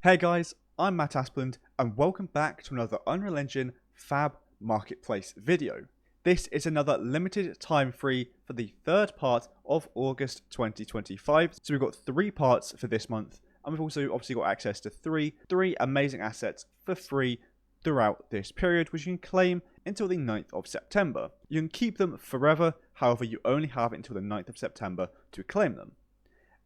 Hey guys, I'm Matt Asplund and welcome back to another Unreal Engine Fab Marketplace video. This is another limited time free for the third part of August 2025. So we've got 3 parts for this month, and we've also obviously got access to three amazing assets for free throughout this period, which you can claim until the 9th of September. You can keep them forever, however you only have until the 9th of September to claim them.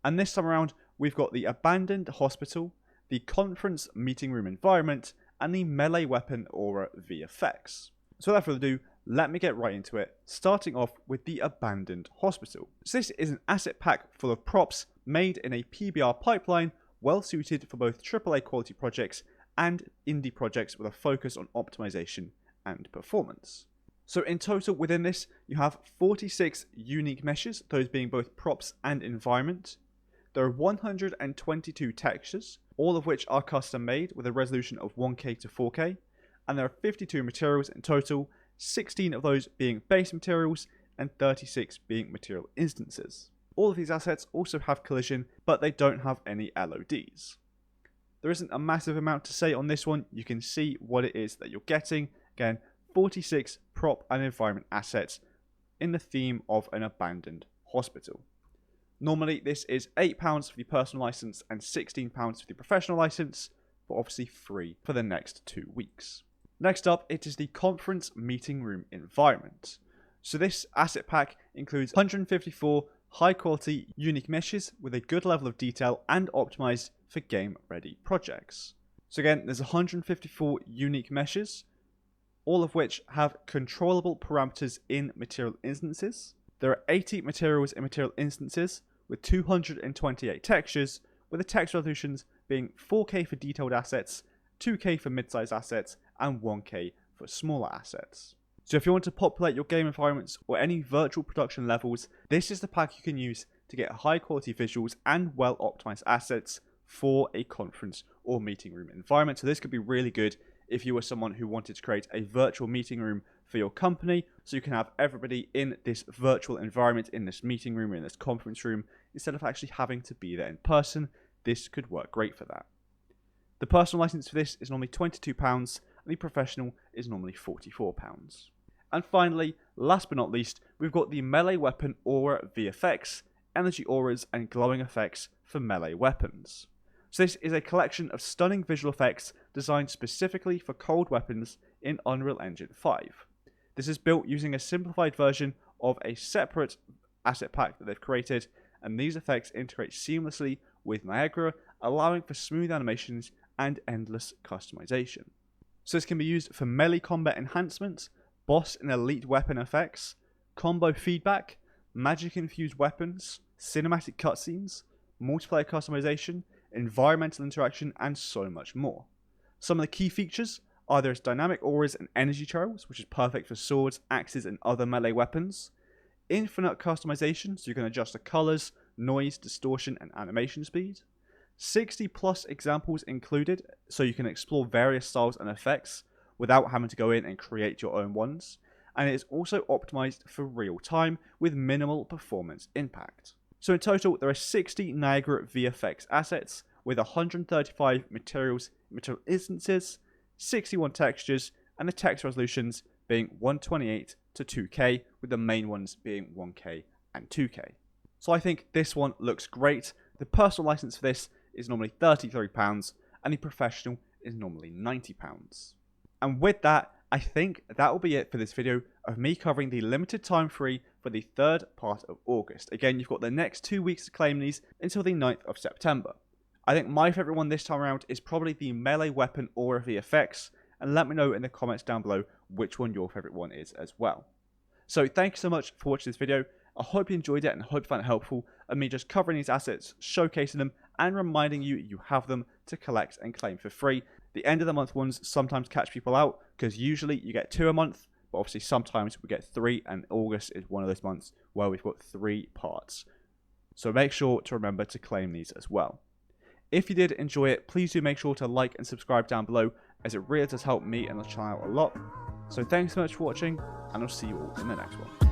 And this time around, we've got the Abandoned Hospital, the Conference Meeting Room Environment, and the Melee Weapon Aura VFX. So without further ado, let me get right into it, starting off with the Abandoned Hospital. So this is an asset pack full of props made in a PBR pipeline, well suited for both AAA quality projects and indie projects with a focus on optimization and performance. So in total within this, you have 46 unique meshes, those being both props and environment. There are 122 textures, all of which are custom made with a resolution of 1K to 4K, and there are 52 materials in total, 16 of those being base materials and 36 being material instances. All of these assets also have collision, but they don't have any LODs. There isn't a massive amount to say on this one. You can see what it is that you're getting. Again, 46 prop and environment assets in the theme of an abandoned hospital. Normally this is £8 for the personal license and £16 for the professional license, but obviously free for the next 2 weeks. Next up, it is the Conference Meeting Room Environment. So this asset pack includes 154 high quality unique meshes with a good level of detail and optimized for game ready projects. So again, there's 154 unique meshes, all of which have controllable parameters in material instances. There are 80 materials in material instances with 228 textures, with the text resolutions being 4K for detailed assets, 2K for mid-size assets, and 1K for smaller assets. So if you want to populate your game environments or any virtual production levels, this is the pack you can use to get high quality visuals and well optimized assets for a conference or meeting room environment. So this could be really good if you were someone who wanted to create a virtual meeting room for your company, so you can have everybody in this virtual environment, in this meeting room, in this conference room, instead of actually having to be there in person. This could work great for that. The personal license for this is normally £22, and the professional is normally £44. And finally, last but not least, we've got the Melee Weapon Aura VFX, energy auras and glowing effects for melee weapons. So this is a collection of stunning visual effects designed specifically for cold weapons in Unreal Engine 5. This is built using a simplified version of a separate asset pack that they've created, and these effects integrate seamlessly with Niagara, allowing for smooth animations and endless customization. So this can be used for melee combat enhancements, boss and elite weapon effects, combo feedback, magic infused weapons, cinematic cutscenes, multiplayer customization, environmental interaction, and so much more. Some of the key features are there's dynamic auras and energy trails, which is perfect for swords, axes, and other melee weapons. Infinite customization, so you can adjust the colors, noise, distortion, and animation speed. 60 plus examples included, so you can explore various styles and effects without having to go in and create your own ones. And it is also optimized for real time with minimal performance impact. So in total, there are 60 Niagara VFX assets with 135 material instances, 61 textures, and the text resolutions being 128 to 2K, with the main ones being 1K and 2K. So I think this one looks great. The personal license for this is normally £33, and the professional is normally £90. And with that, I think that will be it for this video of me covering the limited time free for the third part of August. Again, you've got the next 2 weeks to claim these until the 9th of September. I think my favourite one this time around is probably the Melee Weapon Aura VFX, and let me know in the comments down below which one your favourite one is as well. So thank you so much for watching this video. I hope you enjoyed it and I hope you found it helpful of me just covering these assets, showcasing them, and reminding you you have them to collect and claim for free. The end of the month ones sometimes catch people out because usually you get 2 a month, but obviously sometimes we get 3, and August is one of those months where we've got 3 parts. So make sure to remember to claim these as well. If you did enjoy it, please do make sure to like and subscribe down below, as it really does help me and the channel a lot. So thanks so much for watching, and I'll see you all in the next one.